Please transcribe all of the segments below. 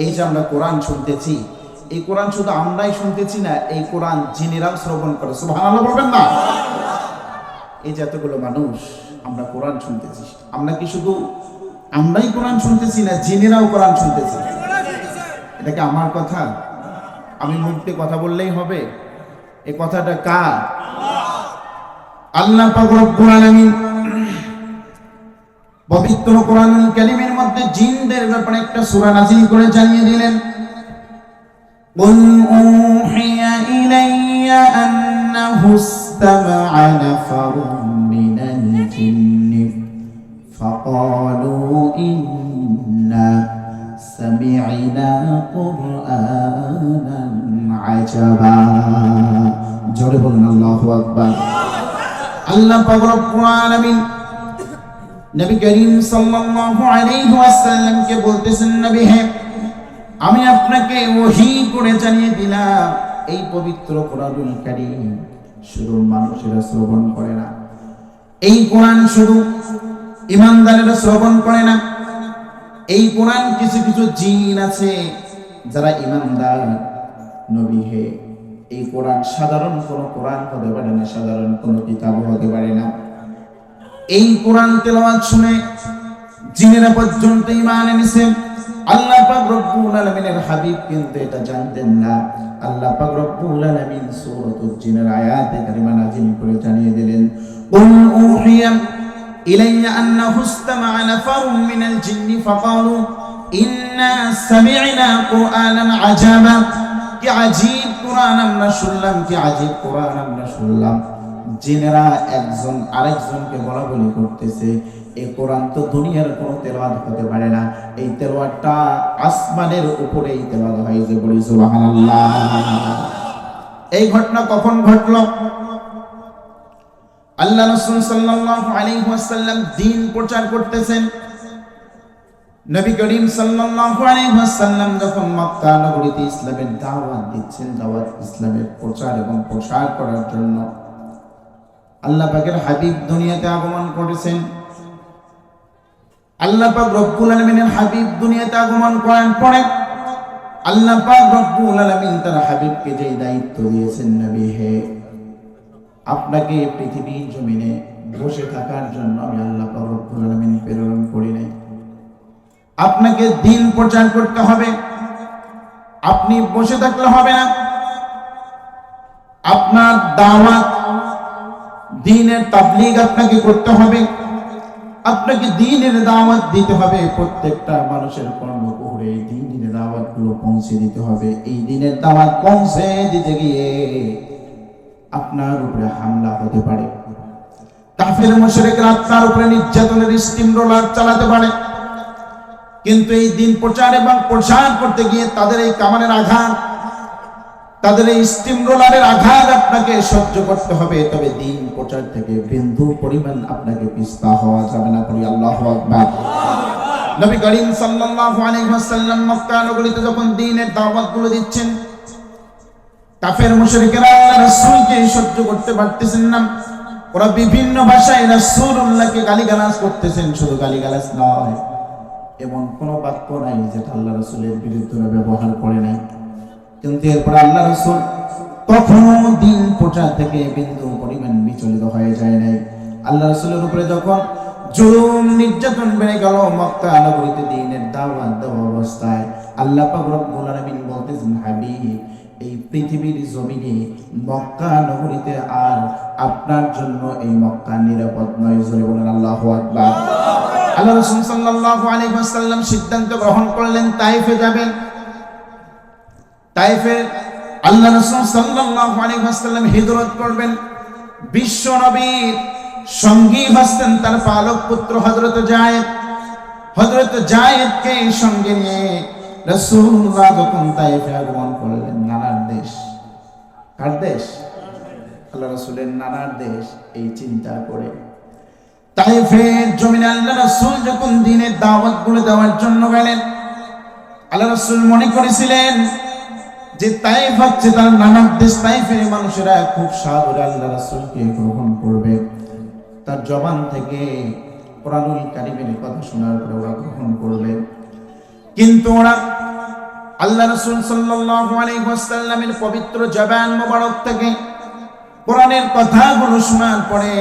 এই যে আমরা কোরআন শুনতেছি, এই কোরআন শুধু আমরাই শুনতেছি না, এই কোরআন জিনেরাও শ্রবণ করে। সুবহানাল্লাহ বলবেন না? এই যে এতগুলো মানুষ আমরা কোরআন শুনতেছি, আমরা কি শুধু আমরাই কোরআন শুনতেছি না, জিনেরাও কোরআন শুনতেছি? এটা কি আমার কথা? আমি মুখে কথা বললেই হবে? এই কথাটা কার? আল্লাহ পাক রব্বুল আলামিন পবিত্র কোরআনুল কারীমের মধ্যে জিনদের ব্যাপারে একটা সূরা নাযিল করে জানিয়ে দিলেন, কুল উহিয়া ইলাইয়া আন্নাহু ইসতামা'a নাফারুম মিনাল জিন্নি ফাকালু ইন্না সামি'না কুরআনান আজাবা। জোরে বলুন আল্লাহু আকবার। আল্লাহ পাক রব্বুল আলামিন নবী করিম সাল্লাল্লাহু আলাইহি ওয়াসাল্লামকে বলতেছেন, নবী হে, আমি আপনাকে ওহী করে জানিয়ে দিলাম, এই পবিত্র কোরআনুল কারীম শুধু মানুষেরা শ্রবণ করে না, এই কোরআন শুধু ঈমানদারেরা শ্রবণ করে না, এই কোরআন কিছু কিছু জিন আছে যারা ঈমানদার। নবী হে, এই কোরআন সাধারণ কোনো কোরআন হতে পারে না, সাধারণ কোনো কিতাব হতে পারে না। এই কোরআন তেলাওয়াত শুনে জিনেরা পর্যন্ত ঈমান এনেছে। আল্লাহ পাক রব্বুল আলামিনের হাবিব কিন্তু এটা জানতেন না। আল্লাহ পাক রব্বুল আলামিন সূরাতুল জিনের আয়াতে কারিমা নাযিল করে জানিয়ে দিলেন, কুল উহিয়া ইলাইয়া আন্নাহু ইসতামা'a নাফারুম মিনাল জিন্নি ফাকালু ইন্না সামি'না কুরআনান আজাবা। কি আজীব কোরআন আমরা শুনলাম, কি আজীব কোরআন আমরা শুনলাম। জিনেরা একজন আরেকজনকে বলা বলি করতেছে, এই কোরআন তো দুনিয়ার কোনো তেলাওয়াত হতে পারে না, এই তেলাওয়াতটা আসমানের উপরেই তেলাওয়াত হয়। যে বলি সুবহানাল্লাহ। এই ঘটনা কখন ঘটলো? আল্লাহ রাসূল সাল্লাল্লাহু আলাইহি ওয়াসাল্লাম দ্বীন প্রচার করতেছেন। নবী করিম সাল্লাল্লাহু আলাইহি ওয়াসাল্লাম যখন মক্কা নগরীতে ইসলামের দাওয়াত দিচ্ছেন, দাওয়াত ইসলামের প্রচার এবং প্রসার করার জন্য আল্লাহ পাকের হাবিব দুনিয়াতে আগমন করেছেন। আল্লাহ পাক রব্বুল আলামিনের হাবিব দুনিয়াতে আগমন করার পরে আল্লাহ পাক রব্বুল আলামিন তার হাবিবকে যে দায়িত্ব দিয়েছেন, নবী হে, আপনাকে পৃথিবীর জমিনে বসে থাকার জন্য আমি আল্লাহ পাক রব্বুল আলামিন প্রেরণ করি নাই। আপনাকে দ্বীন প্রচার করতে হবে, আপনি বসে থাকলে হবে না। আপনার দাওয়াত, দ্বীনের তাবলীগ আপনাকে করতে হবে, আপনাকে দ্বীনের দাওয়াত দিতে হবে। প্রত্যেকটা মানুষের কর্মকুহরে এই দ্বীনের দাওয়াতগুলো পৌঁছে দিতে হবে। এই দ্বীনের দাওয়াত পৌঁছে দিতে গিয়ে আপনার উপরে হামলা হতে পারে, কাফের মুশরিকরা আপনার উপরে নির্যাতনের স্টিম রোলার চালাতে পারে। কিন্তু এই দ্বীন প্রচার এবং প্রসার করতে গিয়ে তাদের এই কামানের আঘাত, তাদের এই স্টিম রোলারের আঘাত আপনাকে সহ্য করতে হবে। তবে দ্বীন প্রচার থেকে বিন্দু পরিমাণ আপনাকে পিছপা হওয়া যাবে না। বলি আল্লাহু আকবার। নবী করিম সাল্লাল্লাহু আলাইহি ওয়াসাল্লাম মক্কা নগরীতে যখন দ্বীনের দাওয়াতগুলো দিচ্ছেন, কাফের মুশরিকরা আল্লাহর রাসূলকে সহ্য করতে পারতেছেন না। ওরা বিভিন্ন ভাষায় রাসূলুল্লাহকে গালিগালাজ করতেছেন। শুধু গালিগালাজ নয়, এমন কোনো বাক্য নাই যেটা আল্লাহ রাসূলের বিরুদ্ধে ব্যবহার করে নাই। কিন্তু এরপর আল্লাহ রাসূল কখনো দ্বীন প্রচার থেকে বিন্দু পরিমাণ বিচলিত হয়ে যায় নাই। আল্লাহ রাসূলের উপরে যখন জুলুম নির্যাতন বেড়ে গেল মক্কা নগরীতে দ্বীনের দাওয়াত দেওয়া অবস্থায়, আল্লাহ পাক রব্বুল আলামিন বলতেছেন, হাবিব, এই পৃথিবীর জমিনে মক্কা নগরীতে আর আপনার জন্য এই মক্কা নিরাপদ নয়। জোরে বলেন আল্লাহু আকবার। আল্লাহ রাসূল সাল্লাল্লাহু আলাইহি ওয়াসাল্লাম সিদ্ধান্ত গ্রহণ করলেন তায়েফে যাবেন। তায়েফে আল্লাহ রাসূল সাল্লাল্লাহু আলাইহি ওয়াসাল্লাম হিজরত করবেন। বিশ্ব নবীর সঙ্গী হচ্ছেন তার পালক পুত্র হযরত যায়েদ। হযরত যায়েদকে সঙ্গে নিয়ে রাসূলুল্লাহ যখন তায়েফে আগমন করলেন, নানার দেশ, কার দেশ? আল্লাহ রাসূলের নানার দেশ। এই চিন্তা করে তায়েফের জমিনে আল্লাহ রাসূল যখন দ্বীনের দাওয়াতগুলো দেওয়ার জন্য গেলেন, আল্লাহ রাসূল মনে করেছিলেন যে তায়েফ হচ্ছে তার নানার দেশ। তায়েফের মানুষেরা খুব সাদরে আল্লাহ রাসূলকে গ্রহণ করবে, তার জবান থেকে কোরআনুল কারীমের কথা শোনার পরে ওরা গ্রহণ করবে। কিন্তু ওরা আল্লাহ রাসূল সাল্লাল্লাহু আলাইহি ওয়াসাল্লামের পবিত্র জবান মোবারক থেকে কোরআনের কথাগুলো শোনার পরে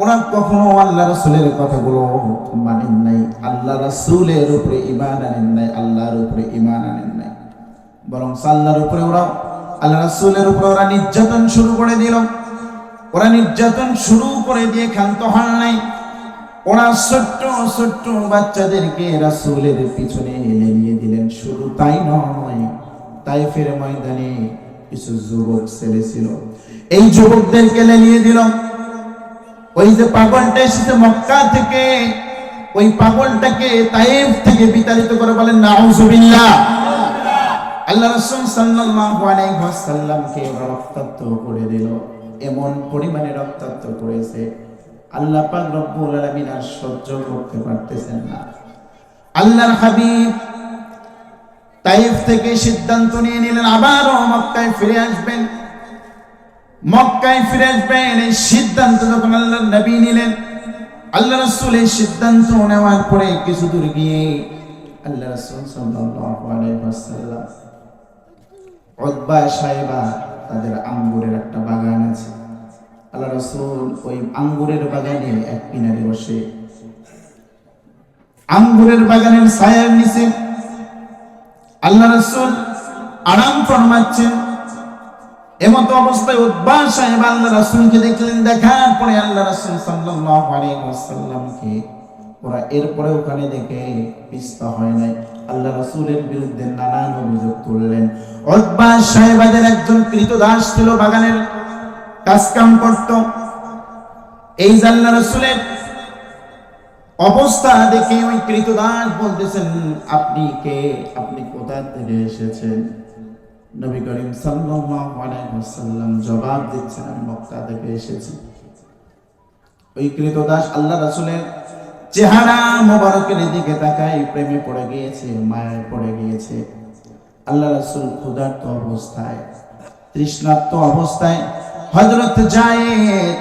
ওরা কখনো আল্লাহ রাসূলের কথাগুলো মানেন নাই, আল্লাহ রাসূলের উপরে ঈমান আনেন নাই, আল্লাহর উপরে ঈমান আনেন নাই, বরং আল্লাহর উপরে ওরা আল্লাহ রাসূলের উপরে ওরা নির্যাতন শুরু করে দিল। ওরা নির্যাতন শুরু করে দিয়ে ক্ষান্ত হন নাই। ওরা ছোট্ট ছোট্ট বাচ্চাদেরকে রাসূলের পিছনে লেলিয়ে দিলেন। শুধু তাই নয়, তাইফের ময়দানে কিছু যুবক ছেলে ছিল, এই যুবকদেরকে লেলিয়ে দিল। ওই যে পাগলটা এসেছে মক্কা থেকে, ওই পাগলটাকে তাইফ থেকে বিতাড়িত করে বলেন নাউজুবিল্লাহ। আল্লাহ রাসূল সাল্লাল্লাহু আলাইহি ওয়াসাল্লামকে রক্তাক্ত করে দিল। এমন পরিমাণে রক্তাক্ত করেছে আল্লাহ পাক রব্বুল আলামিন আর সহ্য করতে পারতেছেন না। আল্লাহর হাবিব তাইফ থেকে সিদ্ধান্ত নিয়ে নিলেন আবারও মক্কায় ফিরে আসবেন। মক্কায় ফিরে আসবেন এই সিদ্ধান্ত যখন আল্লাহর নবী নিলেন, আল্লাহ রাসূল এই সিদ্ধান্ত নেওয়ার পরে কিছু দূর গিয়ে আল্লাহ রাসূল সাল্লাল্লাহু আলাইহি ওয়াসাল্লাম উতবা সাহেবা তাদের আঙ্গুরের একটা বাগান আছে। আল্লাহ রাসূল ওই আঙ্গুরের বাগানে এক কিনারে বসে আঙ্গুরের বাগানের ছায়ার নিচে আল্লাহ রাসূল আরাম ফরমাচ্ছেন। এমত অবস্থায় উতবা সাহেব আল্লাহ রাসূলকে দেখলেন। দেখার পরে আল্লাহ রাসূল সাল্লাল্লাহু আলাইহি ওয়াসাল্লামকে ওরা এরপরে ওখানে দেখে পিছপা হয় নাই, আল্লাহ রাসূলের বিরুদ্ধে নানান অভিযোগ তুললেন। উতবা সাহেবের একজন কৃতদাস ছিল, বাগানের কাজকাম করত। এই আল্লাহ রাসূলের অবস্থা দেখে ওই কৃতদাস বলতেছেন, আপনি কে? আপনি কোথা থেকে এসেছেন? নবী করিম সাল্লাল্লাহু আলাইহি ওয়াসাল্লাম জবাব দিচ্ছেন, আমি মক্কা থেকে এসেছি। ওই কৃতদাস আল্লাহ রাসূলের চেহারা মোবারকের দিকে তাকায় প্রেমে পড়ে গিয়েছে, মায়ায় পড়ে গিয়েছে। আল্লাহ রাসূল ক্ষুধার্ত অবস্থায়, তৃষ্ণার্ত অবস্থায় হযরত যায়েদ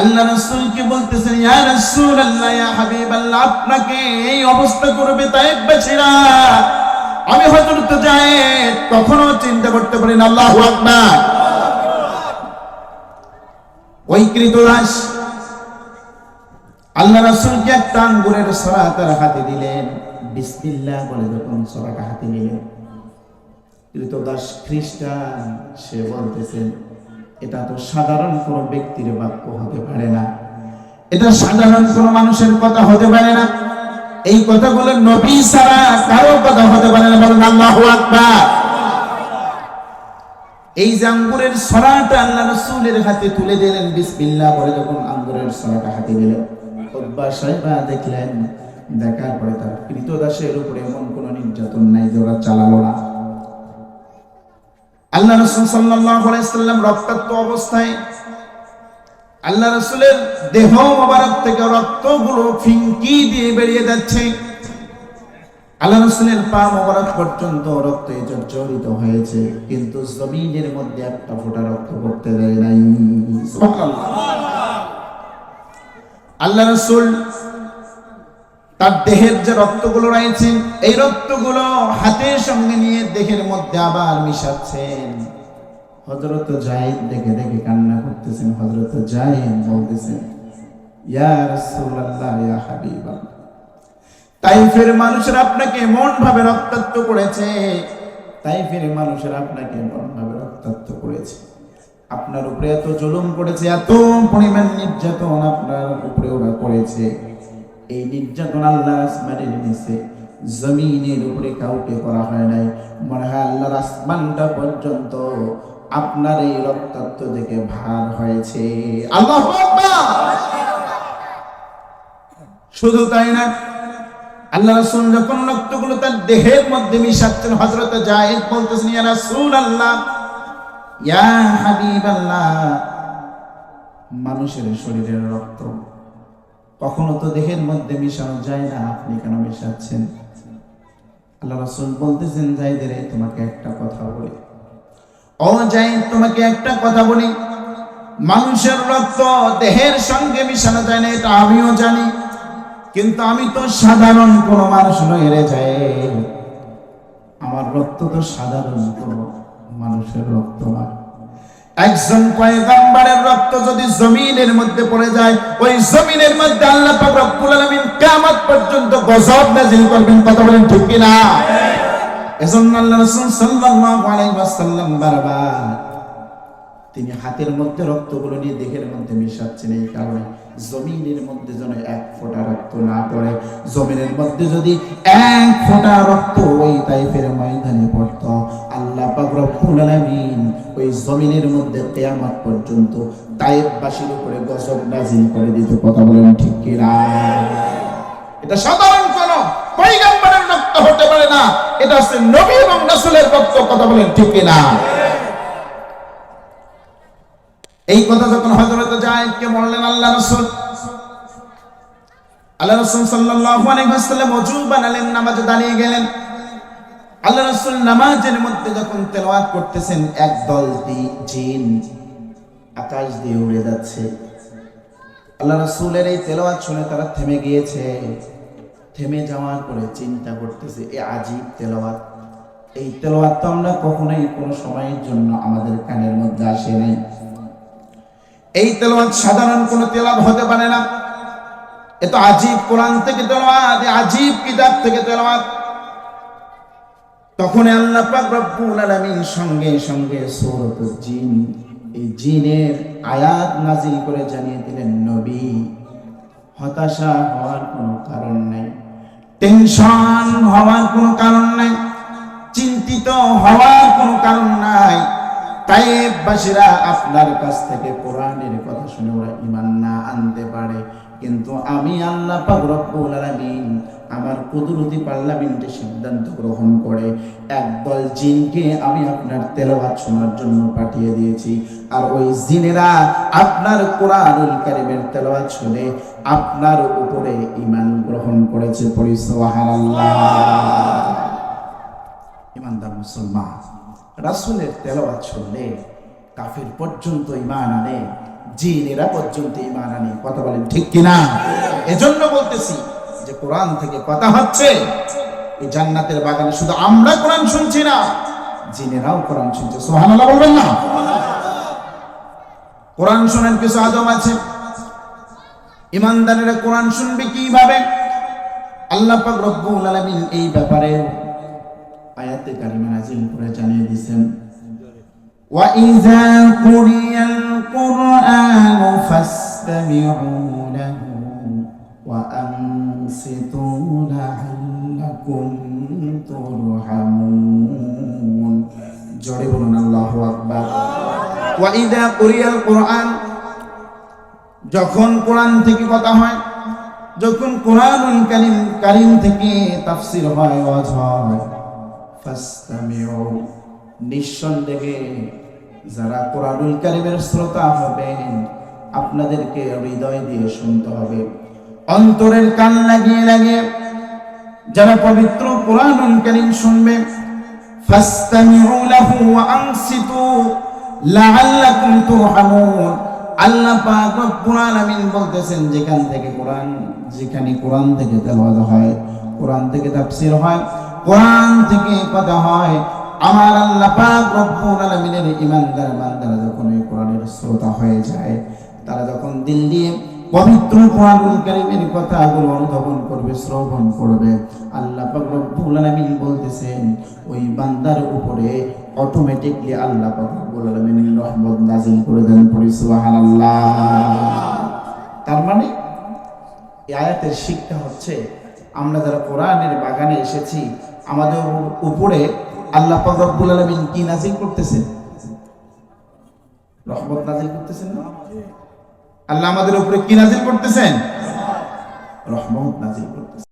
আল্লাহ রাসূলকে বলতেছেন, ইয়া রাসূলুল্লাহ, ইয়া হাবিবাল্লাহ, আপনাকে এই অবস্থা করবে তায়েফবাসীরা, আমি হযরত যায়েদ কখনো চিন্তা করতে পারি না। আল্লাহু আকবার। ওই কৃতদাস আল্লাহ রাসূলকে একটা আঙ্গুরের সরা তার হাতে দিলেন। বিসমিল্লাহ বলে যখন সরাটা হাতে নিলেন, কৃতদাস খ্রিস্টান, সে বলতেছেন, এটা তো সাধারণ কোন ব্যক্তির বাক্য হতে পারে না, এটা সাধারণ কোন মানুষের কথা হতে পারে না, এই কথাগুলো নবী ছাড়া কারো কথা হতে পারে না। বলেন আল্লাহু আকবার। এই যে আঙ্গুরের সরাটা আল্লাহ রাসূলের হাতে তুলে দিলেন, বিসমিল্লাহ বলে যখন আঙ্গুরের সরাটা হাতে দিলেন, উতবা সাহেবা দেখলেন। দেখার পরে তার কৃতদাসের উপরে এমন কোন নির্যাতন নাই যে ওরা চালালো না। আল্লাহ রাসূল সাল্লাল্লাহু আলাইহি ওয়াসাল্লাম রক্তাক্ত অবস্থায়, আল্লাহ রাসূলের দেহ মোবারক থেকে রক্তগুলো ফিনকি দিয়ে বেরিয়ে যাচ্ছে। আল্লাহ রাসূলের পা মোবারক পর্যন্ত রক্তে জর্জরিত হয়েছে, কিন্তু জমিনের মধ্যে একটা ফোঁটা রক্ত পড়তে দেয় নাই। সুবহানাল্লাহ। আল্লাহ রাসূল তার দেহের যে রক্তগুলো রয়েছে, এই রক্তগুলো হাতের সঙ্গে নিয়ে দেহের মধ্যে আবার মিশাচ্ছেন। হযরত যায়েদ দেখে দেখে কান্না করতেছেন। হযরত যায়েদ বলতেছেন, ইয়া রাসূলুল্লাহ, ইয়া হাবিবাল্লাহ, তাইফের মানুষেরা আপনাকে এমন ভাবে রক্তাক্ত করেছে, তাইফের মানুষেরা আপনাকে এমন ভাবে রক্তাক্ত করেছে, আপনার উপরে এত জুলুম করেছে, এত পরিমাণ নির্যাতন আপনার উপরে ওরা করেছে। এই নির্যাতন আল্লাহ আসমানের নিচে জমিনের উপরে কাউকে করা হয় নাই। মনে হয় আল্লাহর আসমানটা পর্যন্ত আপনার এই রক্তাক্ত দেখে ভার হয়েছে। আল্লাহু আকবার। শুধু তাই না, আল্লাহ রাসূল যখন রক্তগুলো তার দেহের মধ্যে মিশাচ্ছেন, হযরত যায়েদ বলতেছেন, ইয়া রাসূলুল্লাহ, ইয়া হাবিবাল্লাহ, মানুষের শরীরের রক্ত কখনো তো দেহের মধ্যে মিশানো যায় না, আপনি কেন মিশাচ্ছেন? আল্লাহ রাসূল বলতেছেন, যায়েদের, তোমাকে একটা কথা বলি, ও যায়েদ, তোমাকে একটা কথা বলি, মানুষের রক্ত দেহের সঙ্গে মিশানো যায় না, এটা আমিও জানি, কিন্তু আমি তো সাধারণ কোনো মানুষ নই রে যায়েদ। আমার রক্ত তো সাধারণ কোনো মানুষের রক্ত না। একজন পয়গম্বরের রক্ত যদি জমিনের মধ্যে পড়ে যায়, ওই জমিনের মধ্যে আল্লাহ পাক রব্বুল আলামিন কিয়ামত পর্যন্ত গজব নাযিল করবেন। কথা বলেন ঠিক কি না? এজন্য আল্লাহ রাসূল সাল্লাল্লাহু আলাইহি ওয়াসাল্লাম বারবার তিনি হাতের মধ্যে রক্তগুলো নিয়ে দেহের মধ্যে মিশাচ্ছেন, এই কারণে জমিনের মধ্যে যেন এক ফোঁটা রক্ত না পড়ে। জমিনের মধ্যে যদি এক ফোঁটা রক্ত ওই তাইফের ময়দানে পড়ত, আল্লাহ পাক রব্বুল আলামিন ওই জমিনের মধ্যে কিয়ামত পর্যন্ত তাইফবাসীর উপরে গজব নাযিল করে দিত। কথা বলেন ঠিক কি না? এটা সাধারণ কোন পয়গম্বরের রক্ত হতে পারে না, এটা হচ্ছে নবী এবং রাসূলের রক্ত। কথা বলেন ঠিক কি না? এই কথা যখন হযরত যায়েদকে বললেন আল্লাহ রাসূল সাল্লাল্লাহু আলাইহি ওয়াসাল্লাম ওযু বানালেন, নামাজে দাঁড়িয়ে গেলেন। আল্লাহ রাসূল নামাজের মধ্যে যখন তেলাওয়াত করতেছেন, একদল জিন আকাশ দিয়ে উড়ে যাচ্ছে। আল্লাহ রাসূলের এই তেলাওয়াত শুনে তারা থেমে গিয়েছে। থেমে যাওয়ার পরে চিন্তা করতেছে, এ আজীব তেলাওয়াত, এই তেলাওয়াত তো আমরা কখনোই কোনো সময়ের জন্য আমাদের কানের মধ্যে আসে নাই। এই তেলাওয়াত সাধারণ কোনো তেলাওয়াত হতে পারে না, এ তো আজীব কোরআন থেকে তেলাওয়াত, আজীব কিতাব থেকে তেলাওয়াত। তখন আল্লাহ পাক রব্বুল আলামিন সঙ্গে সঙ্গে সূরাতুল জিন, এই জিনের আয়াত নাযিল করে জানিয়ে দিলেন, নবী হতাশা হওয়ার কোনো কারণ নাই, টেনশন হওয়ার কোনো কারণ নাই, চিন্তিত হওয়ার কোনো কারণ নাই। তাইফবাসীরা আপনার কাছ থেকে কোরআনের কথা শুনে ওরা ঈমান না আনতে পারে, কিন্তু আমি আল্লাহ পাক রব্বুল আলামিন আমার কুদরতি পার্লামেন্টে সিদ্ধান্ত গ্রহণ করে একদল জিনকে আমি আপনার তেলাওয়াত শোনার জন্য পাঠিয়ে দিয়েছি। আর ওই জিনেরা আপনার কোরআনুল কারীমের তেলাওয়াত শুনে আপনার উপরে ঈমান গ্রহণ করেছে। পড়ি সুবহানাল্লাহ। ঈমানদার মুসলমান রাসূলের তেলাওয়াত শুনলে কাফির পর্যন্ত ঈমান আনে, জিনেরা পর্যন্ত ঈমান আনে। কথা বলেন ঠিক কি না? এজন্য বলতেছি যে কোরআন থেকে কথা হচ্ছে, এই জান্নাতের বাগানে শুধু আমরা কোরআন শুনছি না, জিনেরাও কোরআন শুনছে। সুবহানাল্লাহ বলবেন না? কোরআন শোনার কিছু আদব আছে। ঈমানদারেরা কোরআন শুনবে কিভাবে? আল্লাহ পাক রব্বুল আলামিন এই ব্যাপারে আয়াতে কারিমা নাযিল করে জানিয়ে দিয়েছেন, ওয়া ইযা কুরিয়াল কুরআনু ফাসতামিউ লাহু ওয়া আনসিতু লাআল্লাকুম তুরহামুন। জোরে বলুন আল্লাহু আকবার। ওয়া ইযা কুরিয়াল কুরআন, যখন কোরআন থেকে কথা হয়, যখন কোরআনুল কারীম থেকে তাফসীর হয়, ওয়াজ হয়, ফাসতামিউ, নিঃসন্দেহে যারা কোরআনুল কারীমের শ্রোতা হবেন আপনাদেরকে হৃদয় দিয়ে শুনতে হবে, অন্তরের কান লাগিয়ে লাগিয়ে যারা পবিত্র কোরআনুল কারীম শুনবে, ফাসতামিউ লাহু ওয়া আনসিতু লাআল্লাকুম তুরহামুন। আল্লাহ পাক রব্বুল আলামিন বলতেছেন, যেখানে কোরআন থেকে তেলাওয়াত হয়, কোরআন থেকে তাফসীর হয়, কোরআন থেকে কথা হয়, আমার আল্লাহ পাক রব্বুল আলামিনের ঈমানদার বান্দারা যখন এই কোরআনের শ্রোতা হয়ে যায়, তারা যখন দিল দিয়ে পবিত্র কোরআনুল কারীমের কথাগুলো অনুধাবন করবে, শ্রবণ করবে, আল্লাহ পাক রব্বুল আলামিন বলতেছেন ওই বান্দার উপরে অটোমেটিকলি আল্লাহ পাক রব্বুল আলামিনের রহমত নাযিল করে দেন। পড়ি সুবহানাল্লাহ। তার মানে এই আয়াতের শিক্ষা হচ্ছে, আমরা যারা কোরআনের বাগানে এসেছি, আমাদের উপরে আল্লাহ পাক রব্বুল আলামিন কি নাযিল করতেছেন? রহমত নাযিল করতেছেন না? আল্লাহ আমাদের উপরে কি নাযিল করতেছেন? রহমত নাযিল করতেছেন।